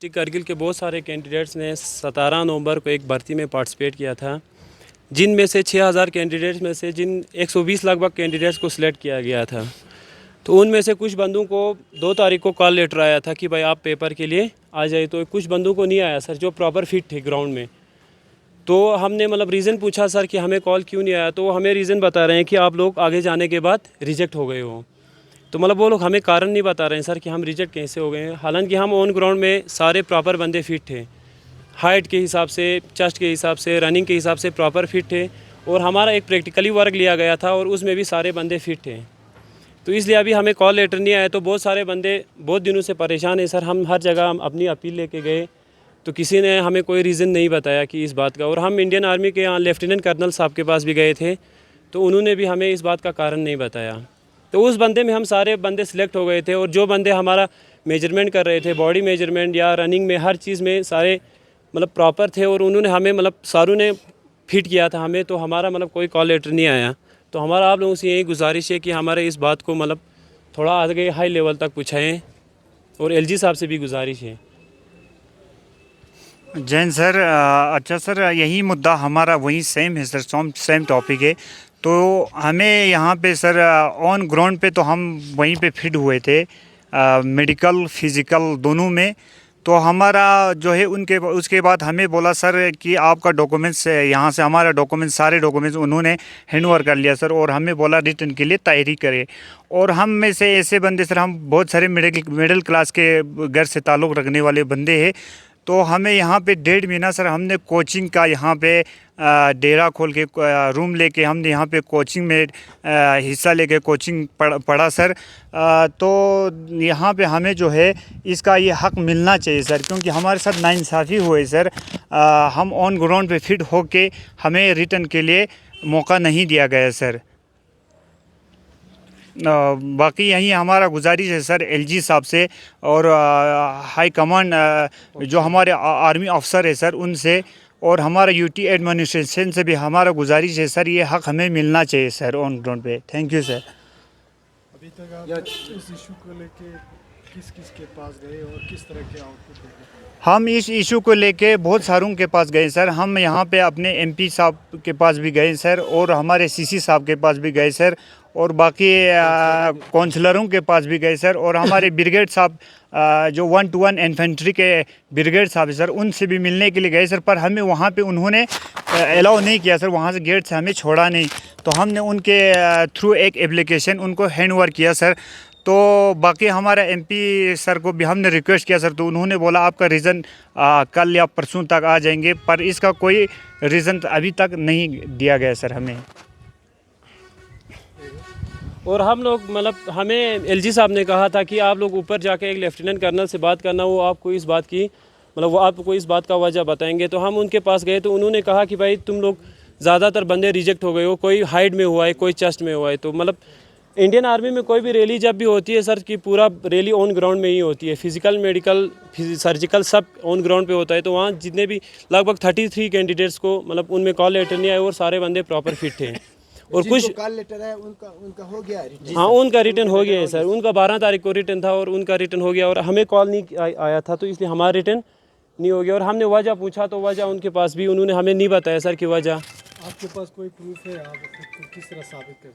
District Kargil के बहुत सारे कैंडिडेट्स ने 17 नवंबर को एक भर्ती में पार्टिसिपेट किया था, जिनमें से 6000 कैंडिडेट्स में से जिन 120 लगभग कैंडिडेट्स को सिलेक्ट किया गया था। तो उनमें से कुछ बंदों को 2 तारीख को कॉल लेटर आया था कि भाई आप पेपर के लिए आ जाइए। तो कुछ बंदों को नहीं आया सर, जो प्रॉपर फिट थे ग्राउंड में। तो हमने रीज़न पूछा सर कि हमें कॉल क्यों नहीं आया, तो हमें रीज़न बता रहे हैं कि आप लोग आगे जाने के बाद रिजेक्ट हो गए हो। तो वो लोग हमें कारण नहीं बता रहे हैं सर कि हम रिजेक्ट कैसे हो गए हैं। हालांकि हम ऑन ग्राउंड में सारे प्रॉपर बंदे फिट थे, हाइट के हिसाब से, चेस्ट के हिसाब से, रनिंग के हिसाब से प्रॉपर फिट थे। और हमारा एक प्रैक्टिकली वर्क लिया गया था और उसमें भी सारे बंदे फिट थे। तो इसलिए अभी हमें कॉल लेटर नहीं आया। तो बहुत सारे बंदे बहुत दिनों से परेशान हैं सर। हम हर जगह हम अपनी अपील लेके गए, तो किसी ने हमें कोई रीज़न नहीं बताया कि इस बात का। और हम इंडियन आर्मी के यहाँ लेफ्टिनेंट कर्नल साहब के पास भी गए थे, तो उन्होंने भी हमें इस बात का कारण नहीं बताया। तो उस बंदे में हम सारे बंदे सिलेक्ट हो गए थे। और जो बंदे हमारा मेजरमेंट कर रहे थे, बॉडी मेजरमेंट या रनिंग में, हर चीज़ में सारे प्रॉपर थे। और उन्होंने हमें सारों ने फिट किया था हमें। तो हमारा कोई कॉल लेटर नहीं आया। तो हमारा आप लोगों से यही गुजारिश है कि हमारे इस बात को थोड़ा आगे हाई लेवल तक पहुँचाएँ। और एलजी साहब से भी गुजारिश है। जैन सर, अच्छा सर, यही मुद्दा हमारा वही सेम है सर, सेम टॉपिक है। तो हमें यहाँ पे सर ऑन ग्राउंड पे तो हम वहीं पे फिट हुए थे, मेडिकल फिज़िकल दोनों में। तो हमारा जो है उनके उसके बाद हमें बोला सर कि आपका डॉक्यूमेंट्स यहाँ से, हमारा डॉक्यूमेंट्स सारे डॉक्यूमेंट्स उन्होंने हैंड ओवर कर लिया सर। और हमें बोला रिटर्न के लिए तैयारी करें। और हम में से ऐसे बंदे सर, हम बहुत सारे मिडिल क्लास के घर से ताल्लुक़ रखने वाले बंदे हैं। तो हमें यहाँ पे 1.5 महीना सर हमने कोचिंग का यहाँ पे डेरा खोल के रूम लेके हमने यहाँ पे कोचिंग में हिस्सा लेके कोचिंग पढ़ा सर। तो यहाँ पे हमें जो है इसका ये हक मिलना चाहिए सर, क्योंकि हमारे साथ नाइंसाफ़ी हुए सर। हम ऑन ग्राउंड पे फिट होके हमें रिटर्न के लिए मौका नहीं दिया गया सर। बाकी यही हमारा गुजारिश है सर एलजी साहब से और हाई कमांड जो हमारे आर्मी अफसर है सर उनसे, और हमारा यूटी एडमिनिस्ट्रेशन से भी हमारा गुजारिश है सर, ये हक हमें मिलना चाहिए सर ऑन ग्राउंड पे। Thank you sir. अभी तक आप इस इशू को लेके किस किस के पास गए और किस तरह के आउटपुट देखे? हम इस इशू को लेके बहुत सारों के पास गए सर। हम यहाँ पे अपने एमपी साहब के पास भी गए सर, और हमारे सीसी साहब के पास भी गए सर, और बाकी काउंसलरों के पास भी गए सर, और हमारे ब्रिगेड साहब जो 121 इन्फेंट्री के ब्रिगेड साहब है सर, उनसे भी मिलने के लिए गए सर। पर हमें वहाँ पे उन्होंने अलाउ नहीं किया सर, वहाँ से गेट से हमें छोड़ा नहीं। तो हमने उनके थ्रू एक एप्लीकेशन उनको हैंड ओवर किया सर। तो बाकी हमारा एमपी सर को भी हमने रिक्वेस्ट किया सर, तो उन्होंने बोला आपका रीज़न कल या परसों तक आ जाएंगे। पर इसका कोई रीज़न अभी तक नहीं दिया गया सर हमें। और हम लोग हमें एलजी साहब ने कहा था कि आप लोग ऊपर जाके एक लेफ्टिनेंट कर्नल से बात करना, वो आपको इस बात की वो आपको इस बात का वजह बताएंगे। तो हम उनके पास गए, तो उन्होंने कहा कि भाई तुम लोग ज़्यादातर बंदे रिजेक्ट हो गए हो, कोई हाइट में हुआ है, कोई चेस्ट में हुआ है। तो इंडियन आर्मी में कोई भी रैली जब भी होती है सर, कि पूरा रैली ऑन ग्राउंड में ही होती है। फिजिकल, मेडिकल, सर्जिकल सब ऑन ग्राउंड पे होता है। तो वहाँ जितने भी लगभग 33 कैंडिडेट्स को उनमें कॉल लेटर नहीं आया, और सारे बंदे प्रॉपर फिट थे। और कुछ कॉल लेटर है उनका हो गया है? हाँ, उनका रिटर्न हो गया है सर। उनका 12 तारीख को रिटर्न था और उनका रिटर्न हो गया, और हमें कॉल नहीं आया था, तो इसलिए हमारा रिटर्न नहीं हो गया। और हमने वजह पूछा, तो वजह उनके पास भी उन्होंने हमें नहीं बताया सर कि वजह। आपके पास कोई प्रूफ है? आप किस तरह साबित करते हैं?